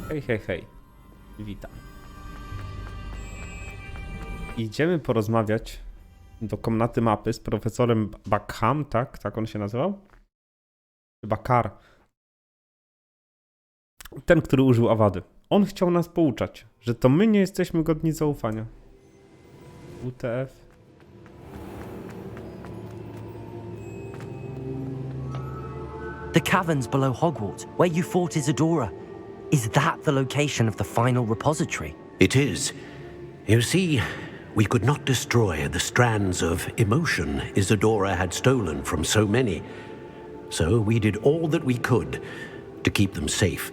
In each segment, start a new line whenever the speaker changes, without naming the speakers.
Hej, hej, hej. Witam. Idziemy porozmawiać do komnaty mapy z profesorem Bakham, tak? Tak on się nazywał? Bakar. Ten, który użył awady. On chciał nas pouczać, że to my nie jesteśmy godni zaufania. WTF.
The caverns below Hogwarts, where you fought Isadora. Is that the location of the final repository?
It is. You see, we could not destroy the strands of emotion Isadora had stolen from so many. So we did all that we could to keep them safe.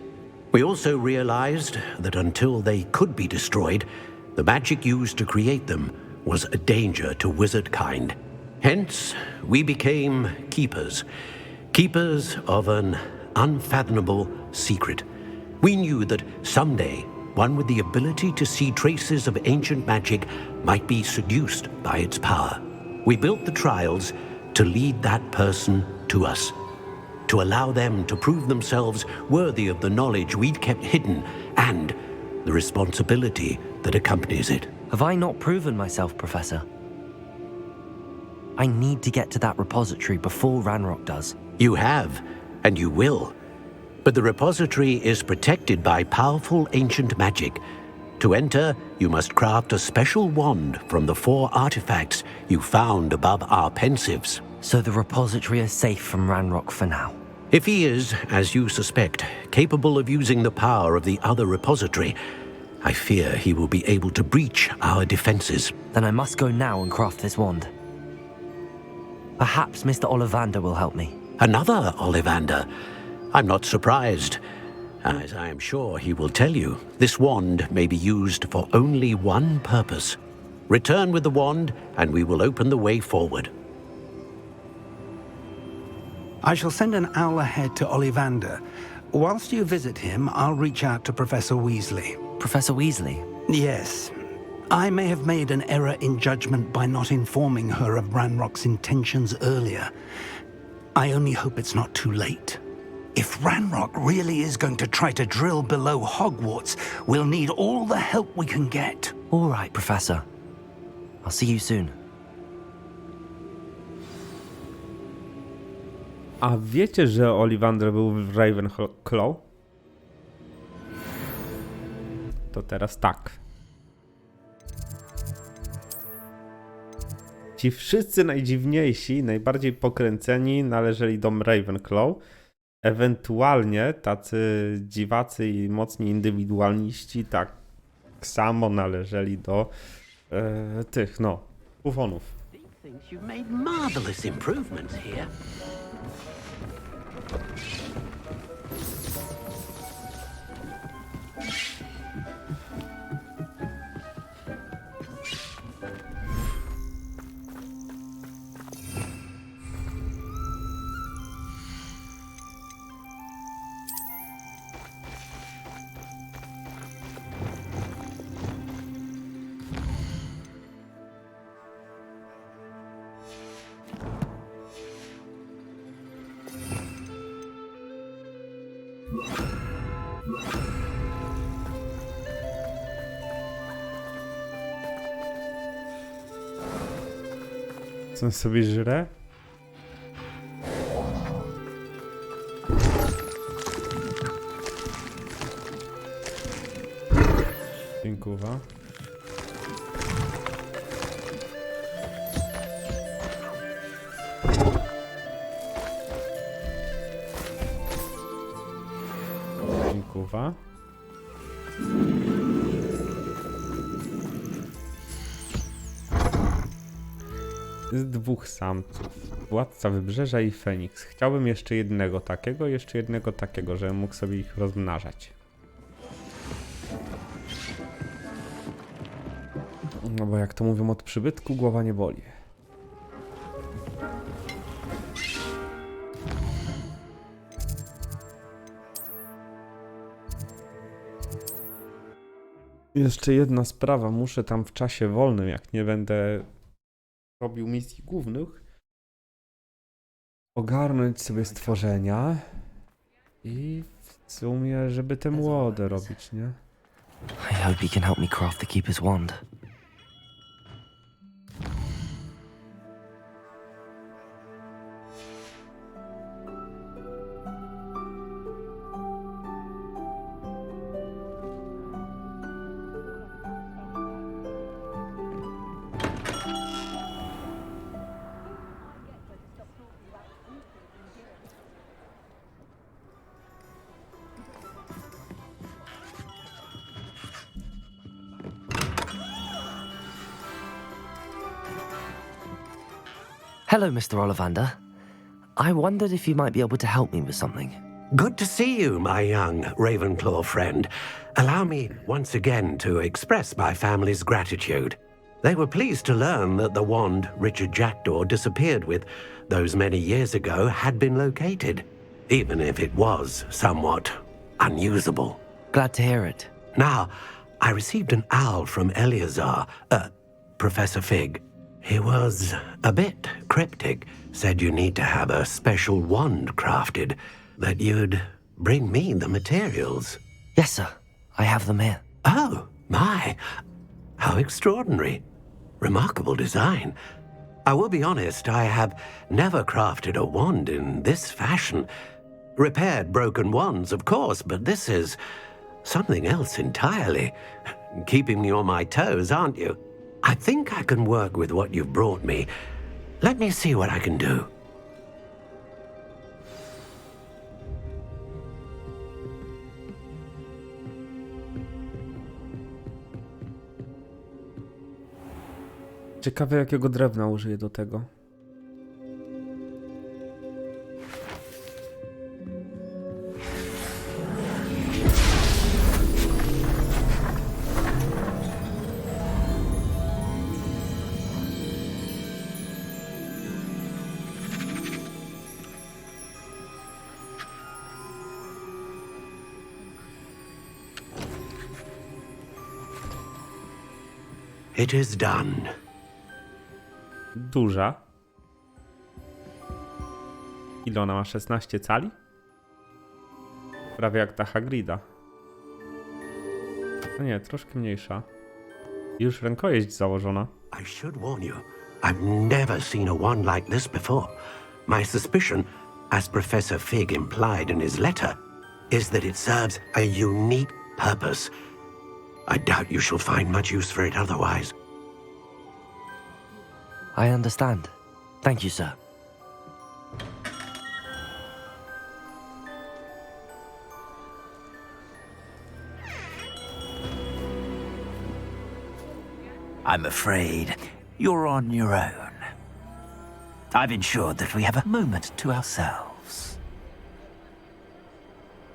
We also realized that until they could be destroyed, the magic used to create them was a danger to wizard kind. Hence, we became keepers. Keepers of an unfathomable secret. We knew that someday, one with the ability to see traces of ancient magic might be seduced by its power. We built the trials to lead that person to us, to allow them to prove themselves worthy of the knowledge we'd kept hidden and the responsibility that accompanies it.
Have I not proven myself, Professor? I need to get to that repository before Ranrock does.
You have, and you will. But the repository is protected by powerful ancient magic. To enter, you must craft a special wand from the 4 artifacts you found above our pensives.
So the repository is safe from Ranrock for now.
If he is, as you suspect, capable of using the power of the other repository, I fear he will be able to breach our defenses.
Then I must go now and craft this wand. Perhaps Mr. Ollivander will help me.
Another Ollivander? I'm not surprised. As I am sure he will tell you, this wand may be used for only one purpose. Return with the wand, and we will open the way forward.
I shall send an owl ahead to Ollivander. Whilst you visit him, I'll reach out to Professor Weasley.
Professor Weasley?
Yes. I may have made an error in judgment by not informing her of Ranrock's intentions earlier. I only hope it's not too late. If Ranrock really is going to try to drill below Hogwarts, we'll need all the help we can get.
All right, Professor. I'll see you soon.
A wiecie, że Ollivander był w Ravenclaw? To teraz tak. Ci wszyscy najdziwniejsi, najbardziej pokręceni należeli do Ravenclaw. Ewentualnie tacy dziwacy i mocni indywidualniści tak samo należeli do tych, no, bufonów.
You've made marvelous improvements here.
Co sobie żre? Dziękuję. Dziękuję. Z 2 samców. Władca Wybrzeża i Feniks. Chciałbym jeszcze jednego takiego, żebym mógł sobie ich rozmnażać. No bo jak to mówią, od przybytku głowa nie boli. Jeszcze jedna sprawa, muszę tam w czasie wolnym, jak nie będę robił misji głównych, ogarnąć sobie stworzenia i w sumie, żeby te młode robić, nie?
I hope he can help me craft the Keeper's wand. Hello, Mr. Ollivander. I wondered if you might be able to help me with something.
Good to see you, my young Ravenclaw friend. Allow me once again to express my family's gratitude. They were pleased to learn that the wand Richard Jackdaw disappeared with those many years ago had been located, even if it was somewhat unusable.
Glad to hear it.
Now, I received an owl from Eleazar, Professor Fig. He was a bit cryptic, said you need to have a special wand crafted, that you'd bring me the materials.
Yes, sir. I have them here.
Oh, my. How extraordinary. Remarkable design. I will be honest, I have never crafted a wand in this fashion. Repaired broken wands, of course, but this is something else entirely. Keeping me on my toes, aren't you? I think I can work with what you've brought me. Let me see what I can do.
Ciekawe, jakiego drewna użyję do tego.
It is done.
Duża. Ile ona ma? 16 cali? Prawie jak ta Hagrida. No nie, troszkę mniejsza. Już rękojeść założona.
I should warn you, I've never seen a wand like this before. My suspicion, as Professor Fig implied in his letter, is that it serves a unique purpose. I doubt you shall find much use for it otherwise.
I understand. Thank you, sir.
I'm afraid you're on your own. I've ensured that we have a moment to ourselves.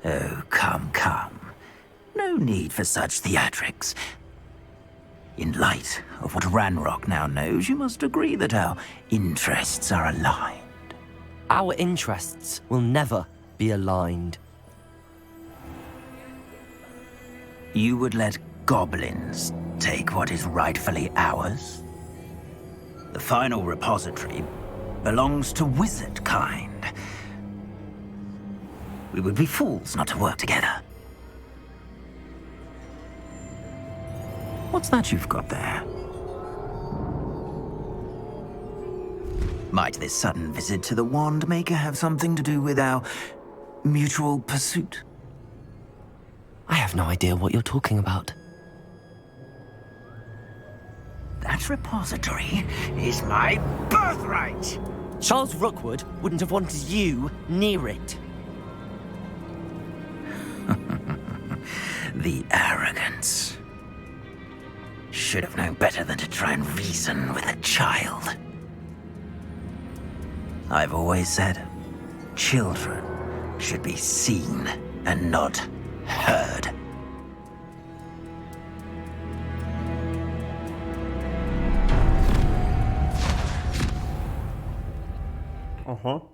Oh, come, come. No need for such theatrics. In light of what Ranrock now knows, you must agree that our interests are aligned.
Our interests will never be aligned.
You would let goblins take what is rightfully ours? The final repository belongs to wizard kind. We would be fools not to work together. What's that you've got there? Might this sudden visit to the Wand Maker have something to do with our mutual pursuit?
I have no idea what you're talking about.
That repository is my birthright!
Charles Rookwood wouldn't have wanted you near it.
The arrogance. Should have known better than to try and reason with a child. I've always said, children should be seen and not heard.
Oho.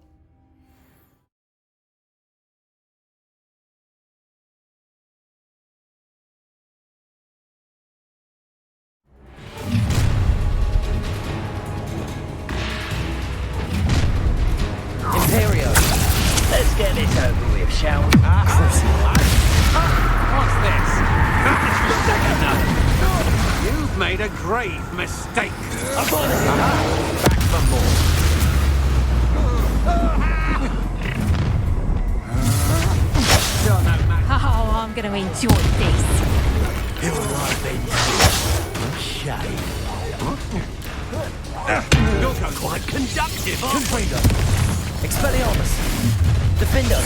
Imperio, let's get this over with, shall we?
grave mistake. Back for more.
Oh, I'm gonna enjoy this.
You're quite conductive,
Confringo. Expelliarmus. Defender.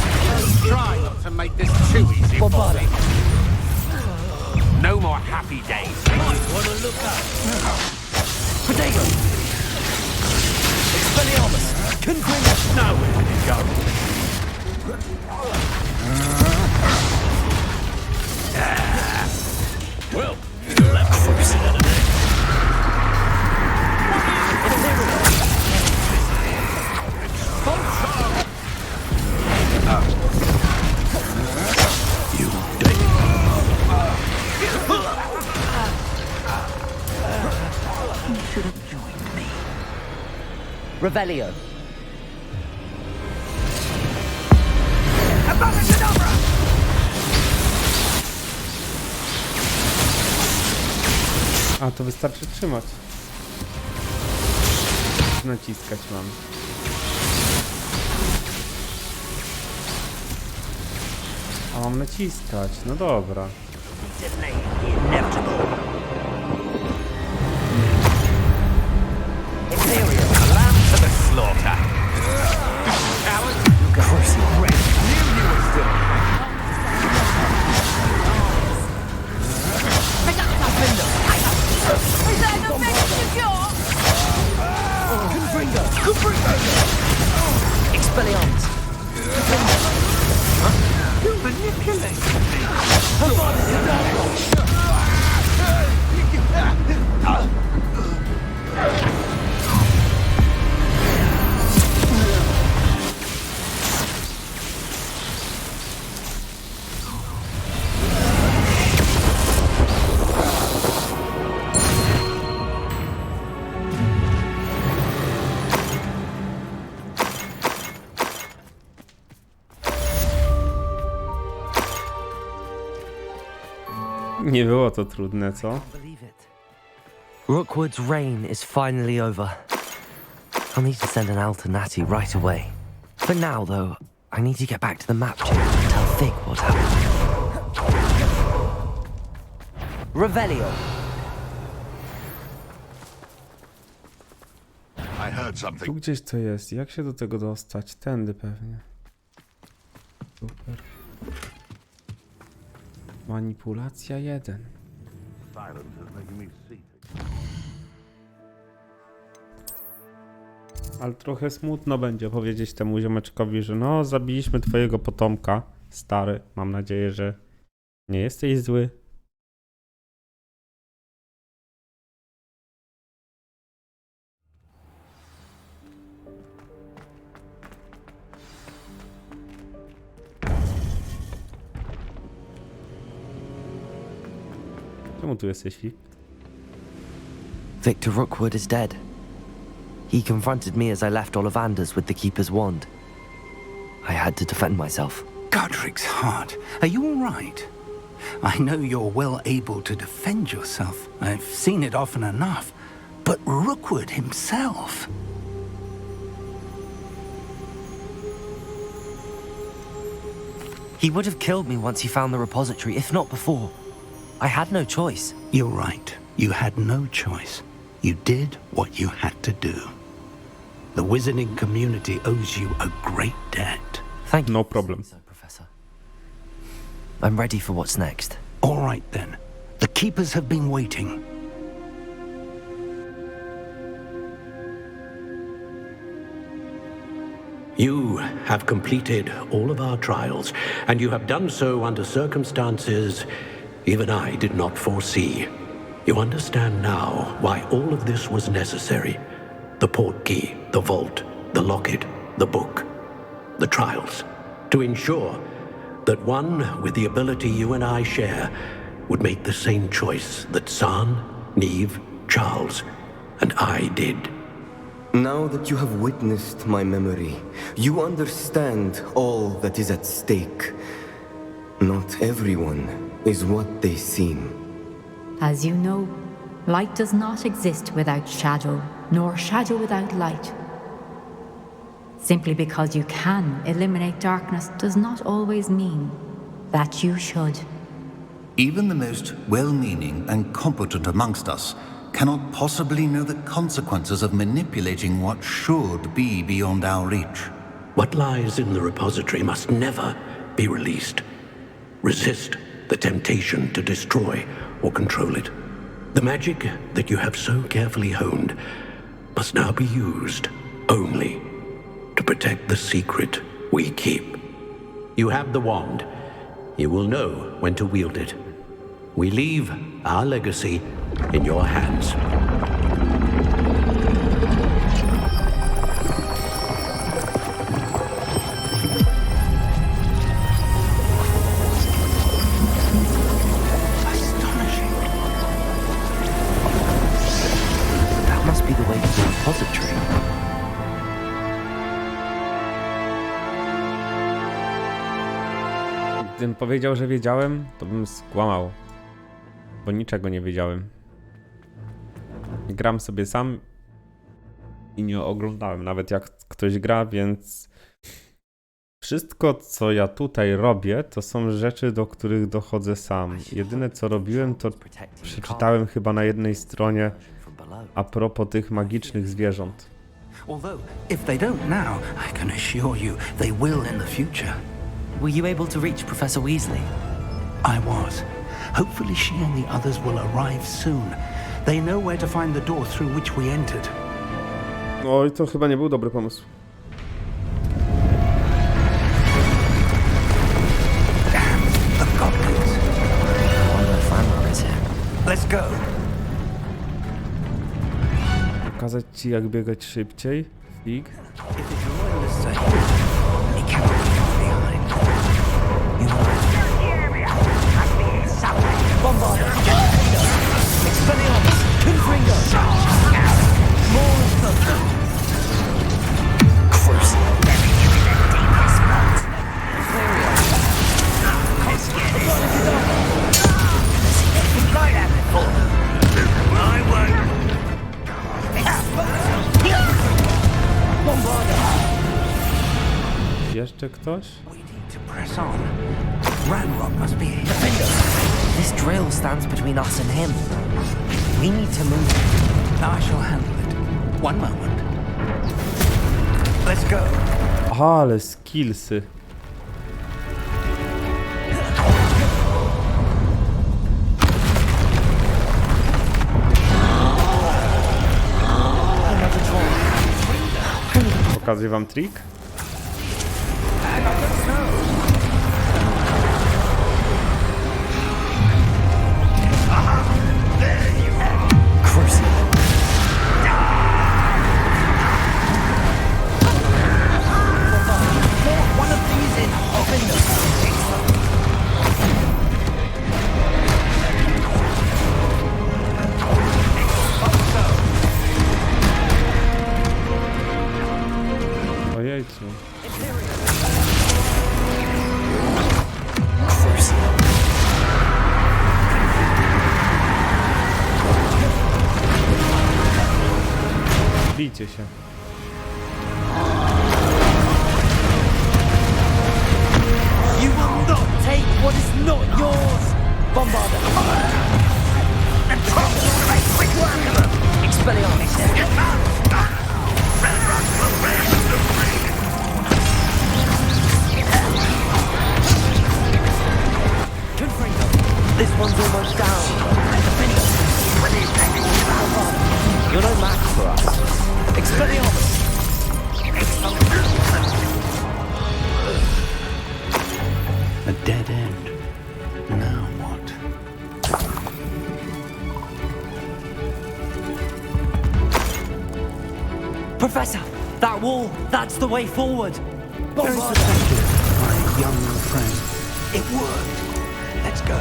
Try not to make this too easy.
Bombarding.
No more happy days. Might want to look up.
Protego. Expelliarmus. Confringo.
Nowhere to go. Well, you'll have to see that today. You dig.
You should have joined me.
Revelio.
A, to wystarczy trzymać. Naciskać mam. A mam naciskać, no dobra.
Lamb to the slaughter. Coward. Knew you were still.
Is that an offensive yacht?
Confringo. Expelliarmus.
You manipulated me.
Nie było to trudne, co?
Believe it. Rookwood's reign is finally over. I'll need to send an owl to Natty right away. For now, though, I need to get back to the map chamber and tell Fig what happened. Revelio.
I heard something.
Tu gdzieś to jest. Jak się do tego dostać? Tędy pewnie. Super. Manipulacja 1. Ale trochę smutno będzie powiedzieć temu ziomeczkowi, że no, zabiliśmy twojego potomka, stary. Mam nadzieję, że nie jesteś zły. Czemu tu jesteś, Fig?
Victor Rookwood is dead. He confronted me as I left Ollivander's with the Keeper's wand. I had to defend myself.
Godric's heart, are you all right? I know you're well able to defend yourself. I've seen it often enough. But Rookwood himself...
He would have killed me once he found the repository, if not before. I had no choice.
You're right. You had no choice. You did what you had to do. The wizarding community owes you a great debt.
Thank you.
No problem.
So, Professor. I'm ready for what's next.
All right, then. The Keepers have been waiting.
You have completed all of our trials, and you have done so under circumstances even I did not foresee. You understand now why all of this was necessary. The portkey, the vault, the locket, the book, the trials. To ensure that one with the ability you and I share would make the same choice that San, Neve, Charles, and I did.
Now that you have witnessed my memory, you understand all that is at stake. Not everyone is what they seem.
As you know,
Light does not exist without shadow, nor shadow without light. Simply because you can eliminate darkness does not always mean that you should.
Even the most well-meaning and competent amongst us cannot possibly know the consequences of manipulating what should be beyond our reach.
What lies in the repository must never be released. Resist the temptation to destroy or control it. The magic that you have so carefully honed must now be used only to protect the secret we keep. You have the wand. You will know when to wield it. We leave our legacy in your hands.
That must be the way to the repository.
Gdybym powiedział, że wiedziałem, to bym skłamał. Bo niczego nie wiedziałem. Gram sobie sam i nie oglądałem nawet jak ktoś gra, więc wszystko co ja tutaj robię to są rzeczy, do których dochodzę sam. Jedyne co robiłem to przeczytałem chyba na jednej stronie a propos tych magicznych zwierząt.
Although, if they don't now, I can assure you they will in the future.
Were you able to reach Professor Weasley?
I was. Hopefully she and the others will arrive soon. They know where to find the door through which we entered.
Oj, to chyba nie był dobry pomysł.
Damn, the goblins.
Oh,
Let's go.
Pokazać ci jak biegać szybciej? Fig.
If it's royal estate, it cannot be far behind. You are
Bombarder! Expelliarmus! Confringo! More of Crucial!
Jeszcze ktoś?
We need to press on. Ranrock must be here.
This drill stands between us and him. We need to move.
I shall handle it. One moment. Let's go.
Aha, ale skillsy. Pokazuję wam trik. Ojejcu. Bijcie się.
You will not take what is not yours! Bombarder! Expelliarmus! This one's almost down. You're no match for us. Expelliarmus!
A dead end. Now what?
Professor! That wall! That's the way forward!
Very effective, my young friend. It worked. Let's go.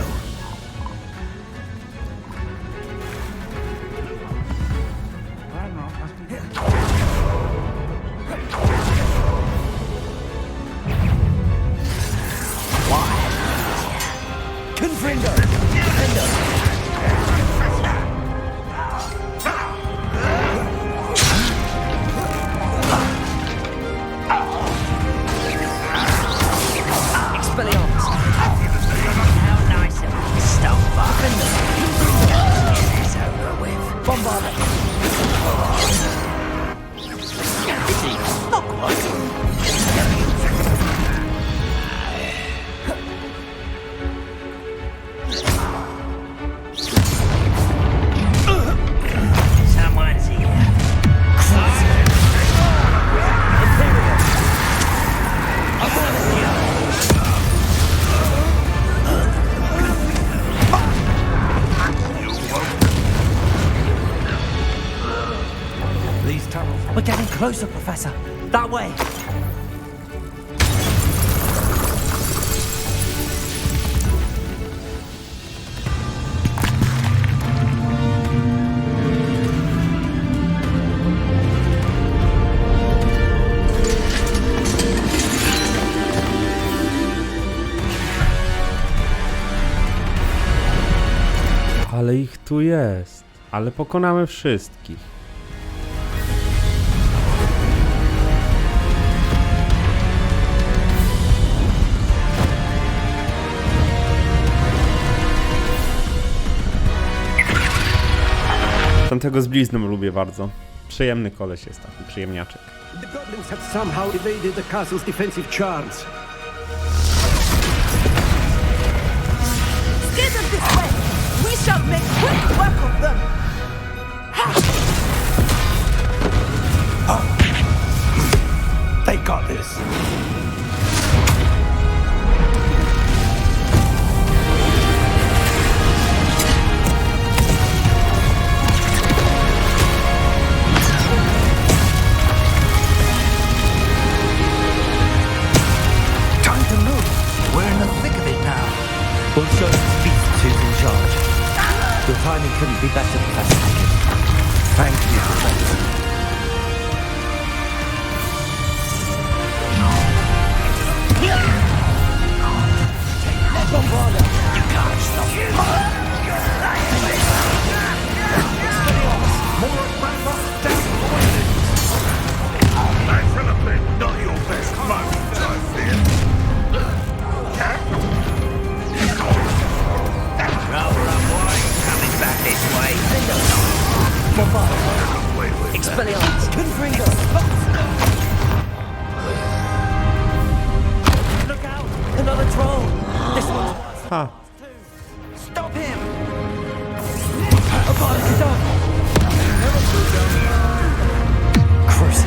Confringo! Defender! Closer, Professor. That way.
Ale ich tu jest. Ale pokonamy wszystkich. Tamtego z blizną lubię bardzo. Przyjemny koleś jest taki, przyjemniaczek.
The goblins have somehow evaded the castle's defensive charms.
Steer them this way. We shall make quick work of them.
They got this.
Time to move. We're in the thick of it now.
We'll show these beasts who's in charge. Your timing couldn't be better, Professor Hackett.
Thank you, Professor. You can't stop it. More Ranrock down poison. Not your best moment, I fear. Coming back this way.
Expelliarmus. Confringo. Look out! Another troll. This one's
Ha!
stop him. Abolish dog. Cruise.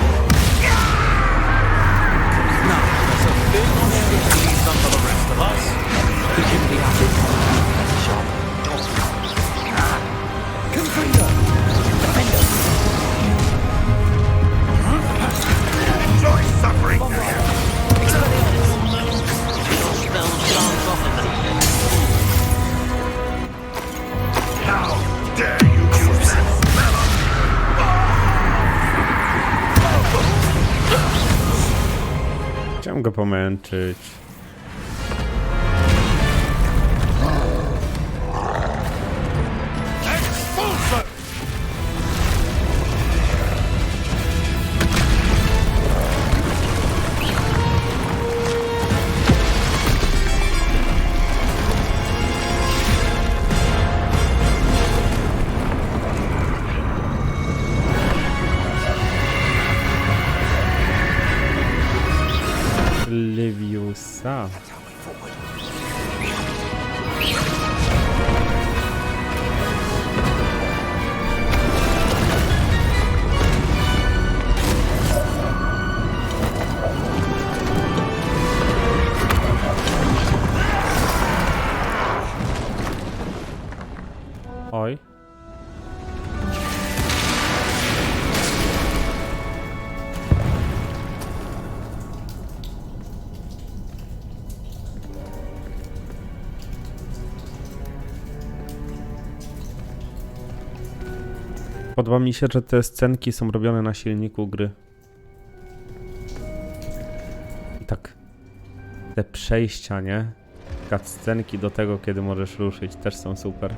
Now, there's a big area to leave some for the rest of us.
We can be at it. Shot. Confringo. Defender.
Enjoy suffering. Expelliarmus. Spell chance off of them. How dare you use that spell?
Chciałem go pomęczyć. Leviusa. Oj. Podoba mi się, że te scenki są robione na silniku gry. I tak te przejścia, nie? Cutscenki do tego, kiedy możesz ruszyć, też są super.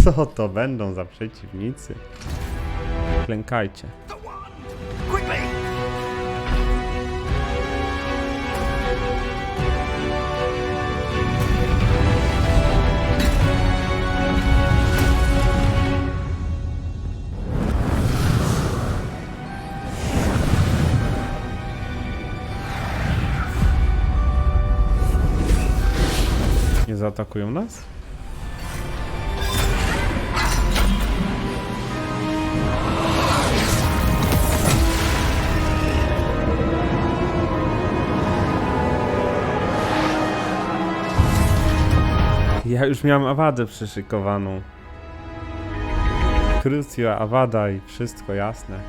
Co to będą za przeciwnicy? Klękajcie. Nie zaatakują nas? Ja już miałem awadę przyszykowaną. Crucio, Avada i wszystko jasne.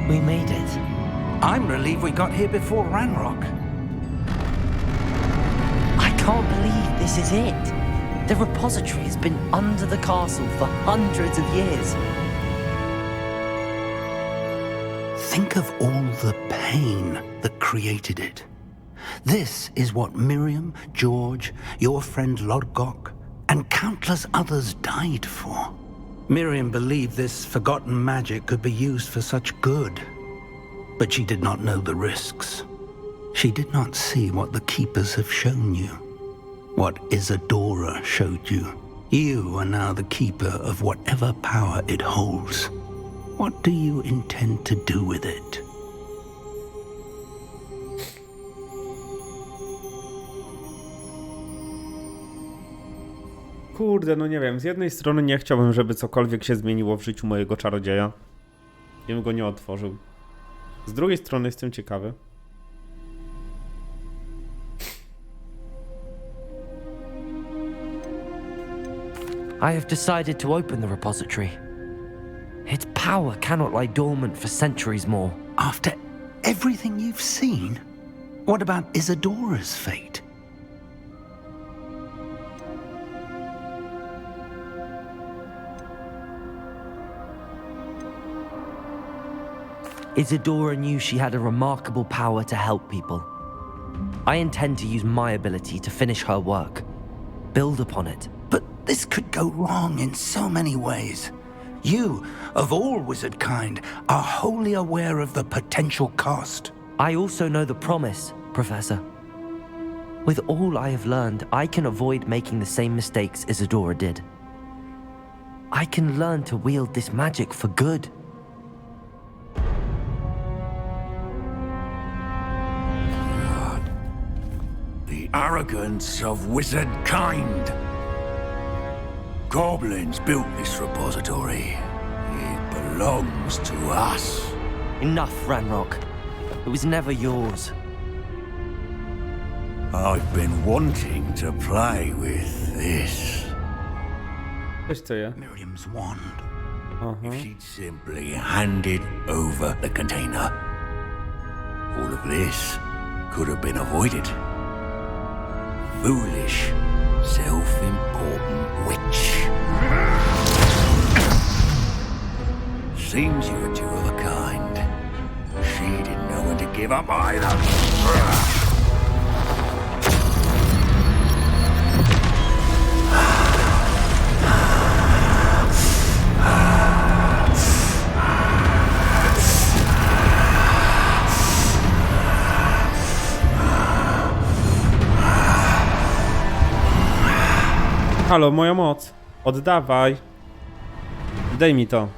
We made it.
I'm relieved we got here before Ranrock.
I can't believe this is it. The repository has been under the castle for hundreds of years.
Think of all the pain that created it. This is what Miriam, George, your friend Lodgok, and countless others died for. Miriam believed this forgotten magic could be used for such good, but she did not know the risks. She did not see what the Keepers have shown you, what Isadora showed you. You are now the Keeper of whatever power it holds. What do you intend to do with it?
Kurde, no nie wiem, z jednej strony nie chciałbym, żeby cokolwiek się zmieniło w życiu mojego czarodzieja. Ja bym go nie otworzył. Z drugiej strony jestem ciekawy.
I have decided to open the repository. Its power cannot lie dormant for centuries more.
After everything you've seen? What about Isadora's fate?
Isadora knew she had a remarkable power to help people. I intend to use my ability to finish her work. Build upon it.
But this could go wrong in so many ways. You, of all wizard kind, are wholly aware of the potential cost.
I also know the promise, Professor. With all I have learned, I can avoid making the same mistakes Isadora did. I can learn to wield this magic for good.
The arrogance of wizard kind. Goblins built this repository. It belongs to us.
Enough, Ranrock. It was never yours.
I've been wanting to play with this.
Wiesz co ja?
Miriam's wand.
If she'd simply handed over the container, all of this could have been avoided. Foolish, self-important witch. Seems you were two of a kind. She didn't know when to give up either.
Halo, moja moc. Oddawaj. Daj mi to.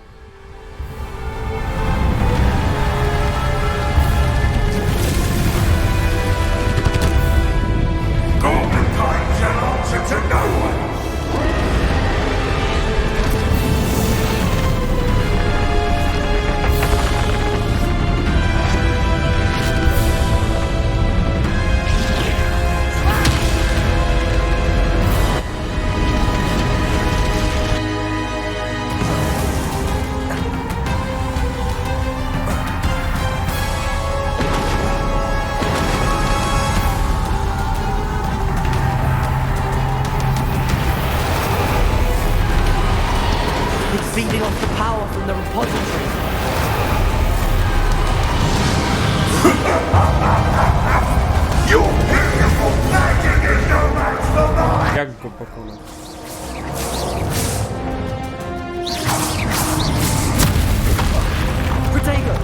It's feeding off the power from the repository.
Your beautiful magic is no match for mine!
Jak go pokonać?
Protego!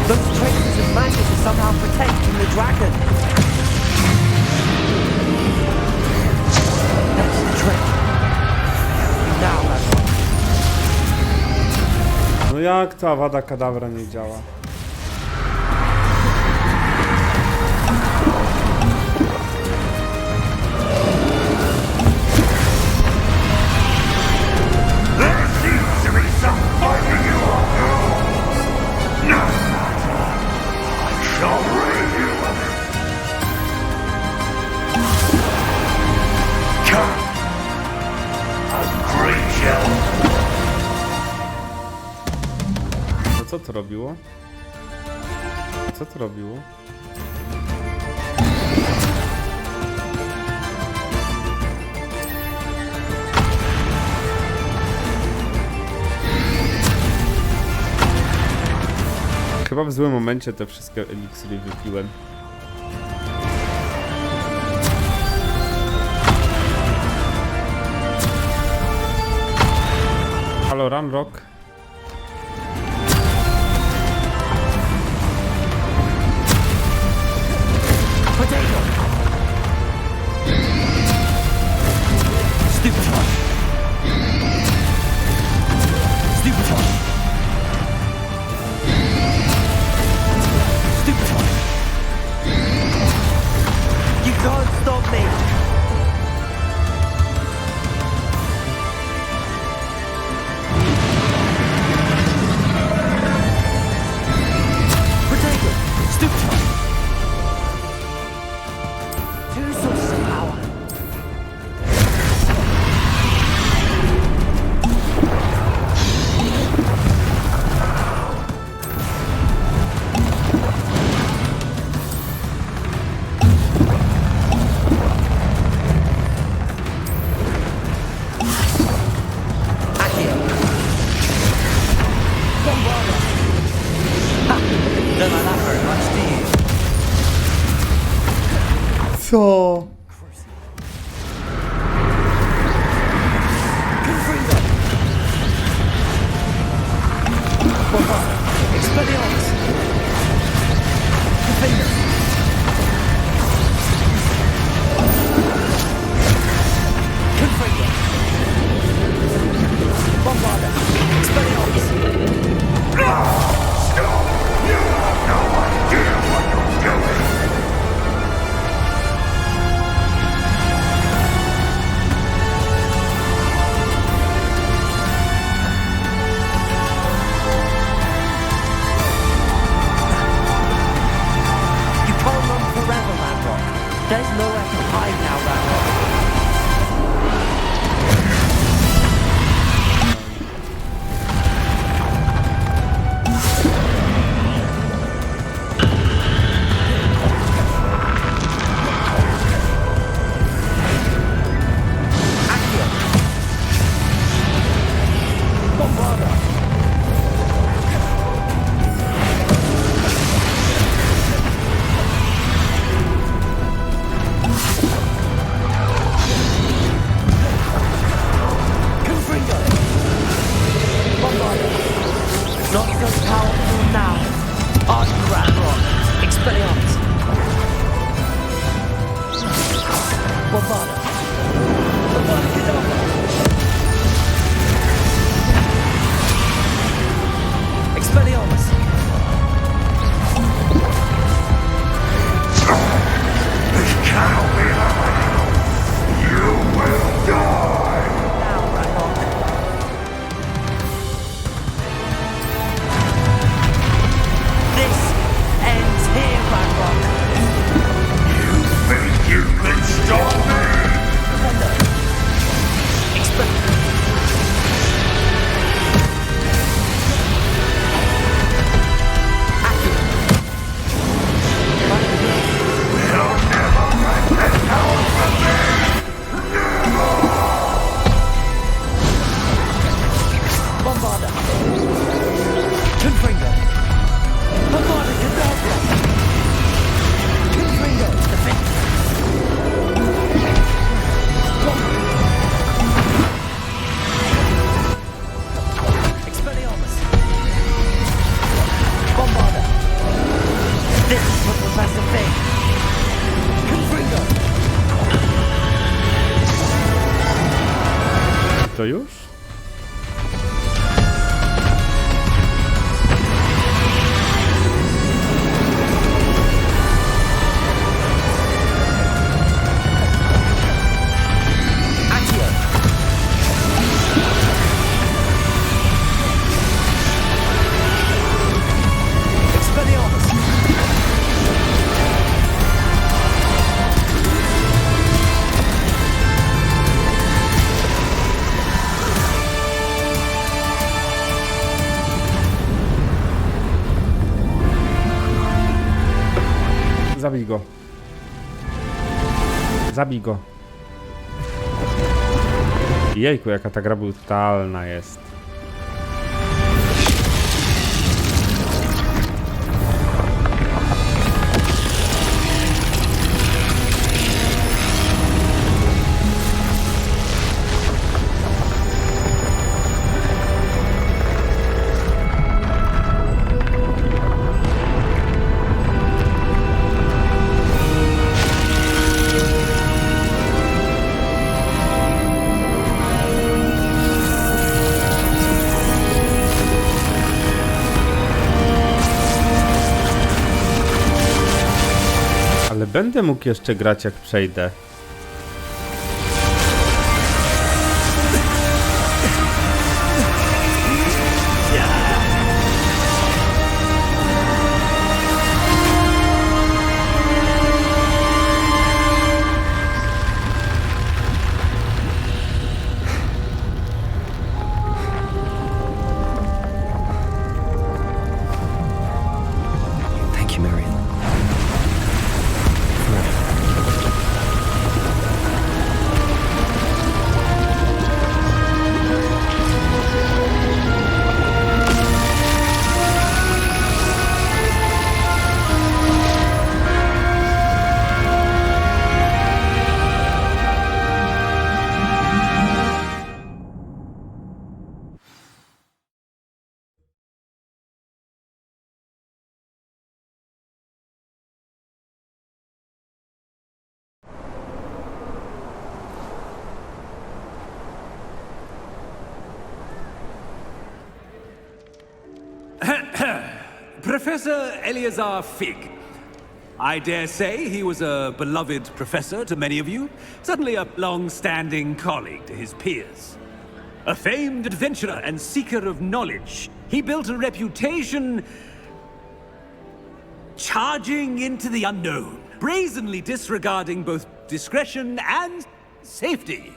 Those traces of magic are somehow protecting the dragon. That's the trick. Now, Ranrock.
No jak to Avada Kedavra nie działa? Co to robiło? Co to robiło? Chyba w złym momencie te wszystkie eliksiry wypiłem. Halo, Ranrock. Co? Zabij go. Zabij go. Jejku, jaka ta gra brutalna jest. Ale będę mógł jeszcze grać, jak przejdę.
Thank you, Marion.
Professor Eleazar Fig. I dare say he was a beloved professor to many of you, certainly a long-standing colleague to his peers. A famed adventurer and seeker of knowledge, he built a reputation charging into the unknown, brazenly disregarding both discretion and safety,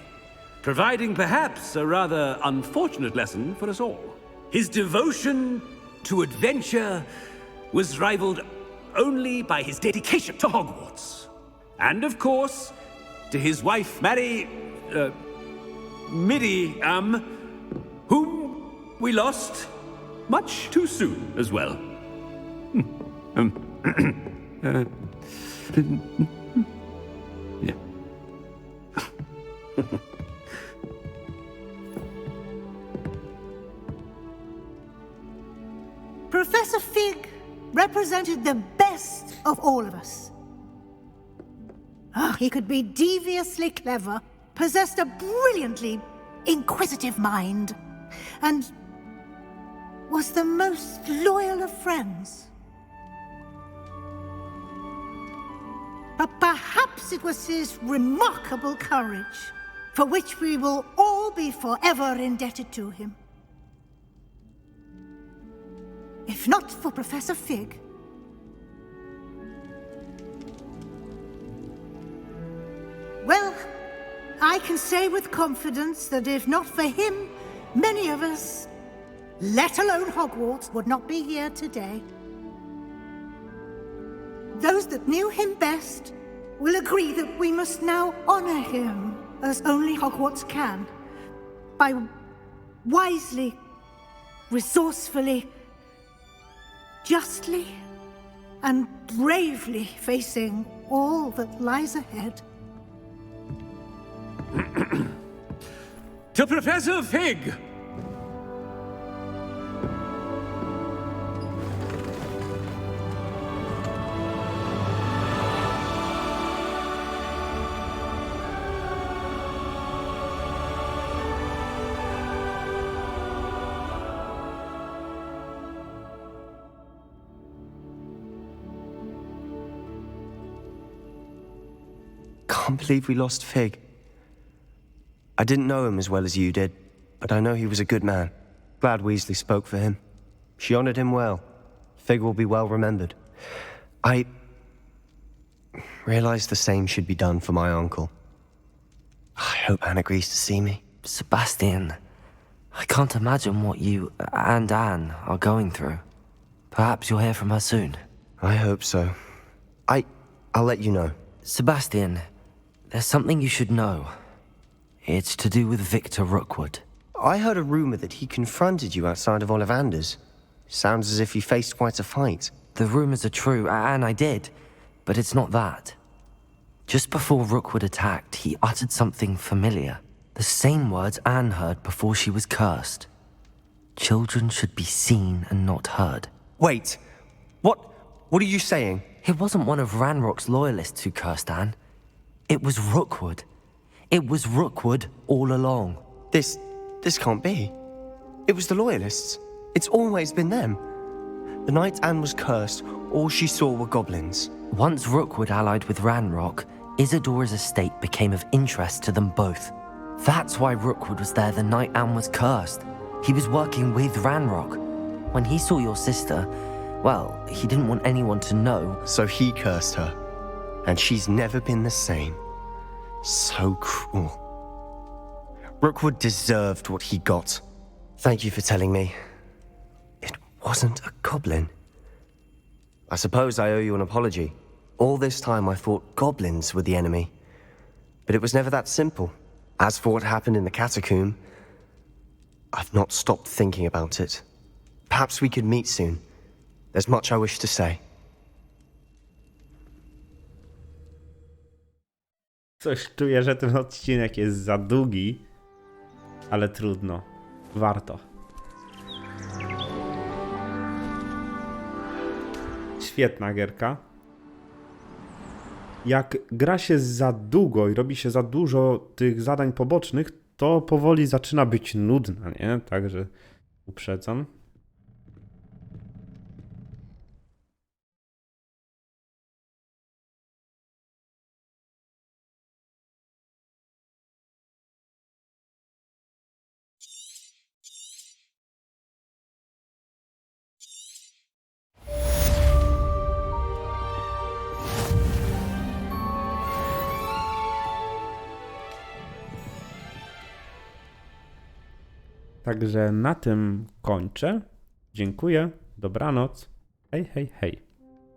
providing perhaps a rather unfortunate lesson for us all. His devotion to adventure was rivaled only by his dedication to Hogwarts. And of course, to his wife, midja, whom we lost much too soon as well. Yeah.
Professor Fig represented the best of all of us. He could be deviously clever, possessed a brilliantly inquisitive mind, and was the most loyal of friends. But perhaps it was his remarkable courage, for which we will all be forever indebted to him. If not for Professor Fig, well, I can say with confidence that if not for him, many of us, let alone Hogwarts, would not be here today. Those that knew him best will agree that we must now honor him as only Hogwarts can, by wisely, resourcefully, justly, and bravely facing all that lies ahead.
To Professor Fig!
Can't believe we lost Fig. I didn't know him as well as you did, but I know he was a good man. Glad Weasley spoke for him. She honored him well. Fig will be well remembered. I realized the same should be done for my uncle. I hope Anne agrees to see me.
Sebastian, I can't imagine what you and Anne are going through. Perhaps you'll hear from her soon.
I hope so.
I'll let you know.
Sebastian, there's something you should know. It's to do with Victor Rookwood.
I heard a rumor that he confronted you outside of Ollivander's. Sounds as if he faced quite a fight.
The rumors are true, and I did, but it's not that. Just before Rookwood attacked, he uttered something familiar. The same words Anne heard before she was cursed. Children should be seen and not heard.
Wait, what are you saying?
It wasn't one of Ranrock's loyalists who cursed Anne. It was Rookwood. It was Rookwood all along.
This can't be. It was the Loyalists. It's always been them. The night Anne was cursed, all she saw were goblins.
Once Rookwood allied with Ranrock, Isadora's estate became of interest to them both. That's why Rookwood was there the night Anne was cursed. He was working with Ranrock. When he saw your sister, well, he didn't want anyone to know.
So he cursed her. And she's never been the same. So cruel. Rookwood deserved what he got. Thank you for telling me. It wasn't a goblin. I suppose I owe you an apology. All this time I thought goblins were the enemy. But it was never that simple. As for what happened in the catacomb, I've not stopped thinking about it. Perhaps we could meet soon. There's much I wish to say.
Coś czuję, że ten odcinek jest za długi, ale trudno. Warto. Świetna gierka. Jak gra się za długo i robi się za dużo tych zadań pobocznych, to powoli zaczyna być nudna, nie? Także uprzedzam. Także na tym kończę. Dziękuję. Dobranoc. Hej, hej, hej.